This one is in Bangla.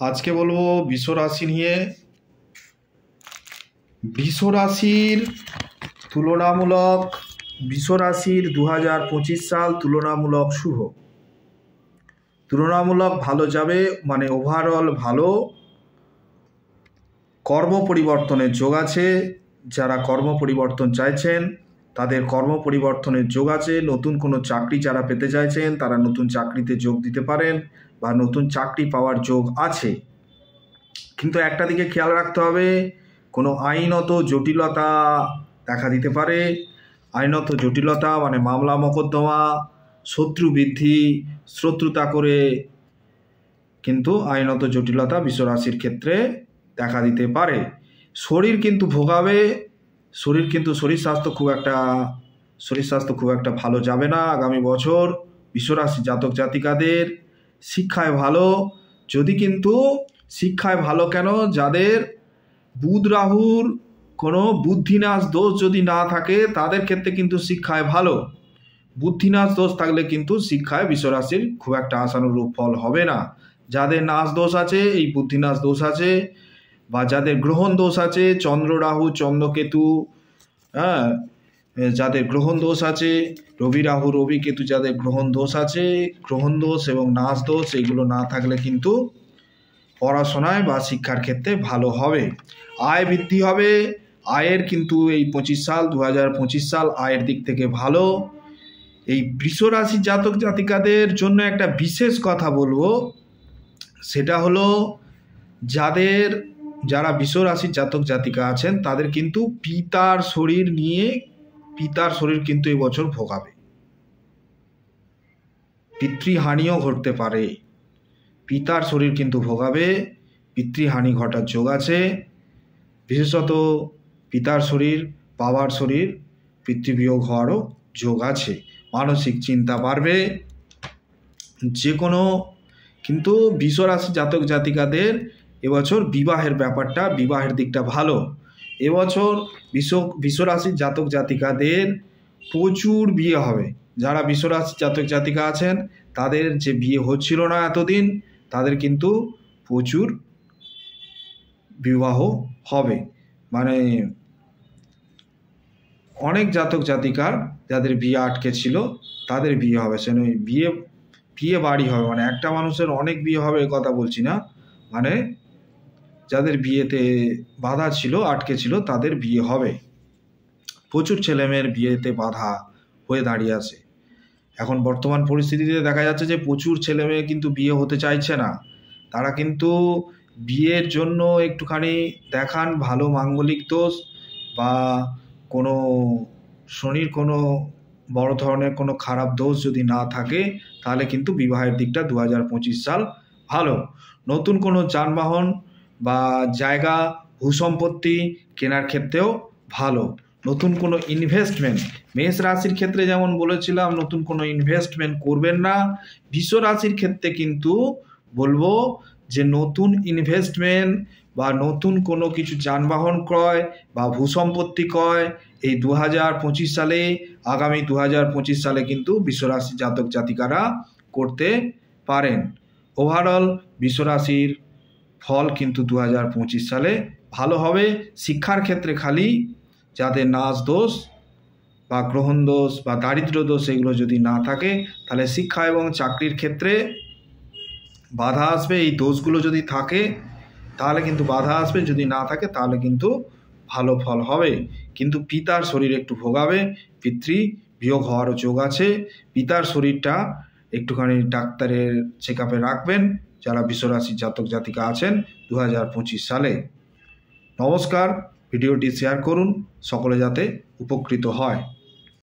আজকে বলবো বৃষ রাশি নিয়ে। বৃষ রাশির তুলনামূলক বৃষ রাশির 2025 সাল তুলনামূলক শুভ, তুলনামূলক ভালো যাবে, মানে ওভারঅল ভালো। কর্ম পরিবর্তনের যোগ আছে। যারা কর্ম পরিবর্তন চাইছেন তাদের কর্ম পরিবর্তনের যোগ আছে। নতুন কোনো চাকরি যারা পেতে চাইছেন তারা নতুন চাকরিতে যোগ দিতে পারেন বা নতুন চাকরি পাওয়ার যোগ আছে। কিন্তু একটা দিকে খেয়াল রাখতে হবে, কোনো আইনত জটিলতা দেখা দিতে পারে। আইনত জটিলতা মানে মামলা মোকদ্দমা, শত্রু বৃদ্ধি, শত্রুতা করে কিন্তু আইনত জটিলতা বৃষ রাশির ক্ষেত্রে দেখা দিতে পারে। শরীর কিন্তু ভোগাবে, শরীর স্বাস্থ্য খুব একটা ভালো যাবে না আগামী বছর। বৃষ রাশি জাতক জাতিকাদের শিক্ষায় ভালো, যদি কিন্তু শিক্ষায় ভালো কেন, যাদের বুধ রাহুর কোনো বুদ্ধিনাশ দোষ যদি না থাকে তাদের ক্ষেত্রে কিন্তু শিক্ষায় ভালো। বুদ্ধিনাশ দোষ থাকলে কিন্তু শিক্ষায় বৃষ রাশির খুব একটা আশানুরূপ ফল হবে না। যাদের নাশ দোষ আছে, এই বুদ্ধিনাশ দোষ আছে, বা যাদের গ্রহণ দোষ আছে, চন্দ্র রাহু চন্দ্রকেতু, যাদের গ্রহণ দোষ আছে, রবি রাহু রবি কেতু, যাদের গ্রহণ দোষ আছে, গ্রহণ দোষ এবং নাশ দোষ এগুলো না থাকলে কিন্তু পড়াশোনায় বা শিক্ষার ক্ষেত্রে ভালো হবে। আয় বৃদ্ধি হবে। আয়ের কিন্তু এই 2025 সাল আয়ের দিক থেকে ভালো। এই বৃষ রাশি জাতক জাতিকাদের জন্য একটা বিশেষ কথা বলবো, সেটা হলো যারা বৃষ রাশির জাতক জাতিকা আছেন তাদের কিন্তু পিতার শরীর কিন্তু এবছর ভোগাবে। পিতৃহানিও ঘটতে পারে। পিতার শরীর কিন্তু ভোগাবে, পিতৃহানি ঘটার যোগ আছে। বিশেষত পিতার শরীর, বাবার শরীর পিতৃবিয়োগ হওয়ারও যোগ আছে। মানসিক চিন্তা বাড়বে। যে কোনো কিন্তু বৃষ রাশি জাতক জাতিকাদের এবছর বিবাহের দিকটা ভালো। এবছর বৃষ রাশির জাতক জাতিকাদের প্রচুর বিয়ে হবে। যারা বৃষ রাশির জাতক জাতিকা আছেন তাদের যে বিয়ে হচ্ছিল না এতদিন, তাদের কিন্তু প্রচুর বিবাহ হবে। মানে অনেক জাতক জাতিকার যাদের বিয়ে আটকে ছিল তাদের বিয়ে হবে। সে নয় বিয়ে বাড়ি হবে, মানে একটা মানুষের অনেক বিয়ে হবে এ কথা বলছি না, মানে যাদের বিয়েতে বাধা ছিল, আটকে ছিল, তাদের বিয়ে হবে। প্রচুর ছেলেমেয়ের বিয়েতে বাধা হয়ে দাঁড়িয়ে আছে। এখন বর্তমান পরিস্থিতিতে দেখা যাচ্ছে যে প্রচুর ছেলেমেয়ে কিন্তু বিয়ে হতে চাইছে না। তারা কিন্তু বিয়ের জন্য একটুখানি দেখান ভালো মাঙ্গলিক দোষ বা কোনো শনির কোনো বড় ধরনের কোনো খারাপ দোষ যদি না থাকে তাহলে কিন্তু বিবাহের দিকটা 2025 সাল ভালো। নতুন কোনো যানবাহন বা জায়গা ভূসম্পত্তি কেনার ক্ষেত্রেও ভালো। নতুন কোনো ইনভেস্টমেন্ট, মেষ রাশির ক্ষেত্রে যেমন বলেছিলাম নতুন কোনো ইনভেস্টমেন্ট করবেন না, বৃষ রাশির ক্ষেত্রে কিন্তু বলবো যে নতুন ইনভেস্টমেন্ট বা নতুন কোনো কিছু যানবাহন ক্রয় বা ভূসম্পত্তি ক্রয় এই 2025 সালে, আগামী 2025 সালে কিন্তু বৃষ রাশি জাতক জাতিকারা করতে পারেন। ওভারঅল বৃষ রাশির ফল কিন্তু 2025 সালে ভালো হবে। শিক্ষার ক্ষেত্রে খালি যাদের নাশ দোষ বা গ্রহণ দোষ বা দারিদ্র দোষ এগুলো যদি না থাকে তাহলে শিক্ষা এবং চাকরির ক্ষেত্রে বাধা আসবে। এই দোষগুলো যদি থাকে তাহলে কিন্তু বাধা আসবে, যদি না থাকে তাহলে কিন্তু ভালো ফল হবে। কিন্তু পিতার শরীর একটু ভোগাবে, পিতৃ বিয়োগ হওয়ারও যোগ আছে। পিতার শরীরটা একটুখানি ডাক্তারের চেক আপে রাখবেন যারা বৃষ রাশির জাতক জাতিকা আছেন 2025 সালে। নমস্কার, ভিডিওটি শেয়ার করুন সকলে যাতে উপকৃত হয়।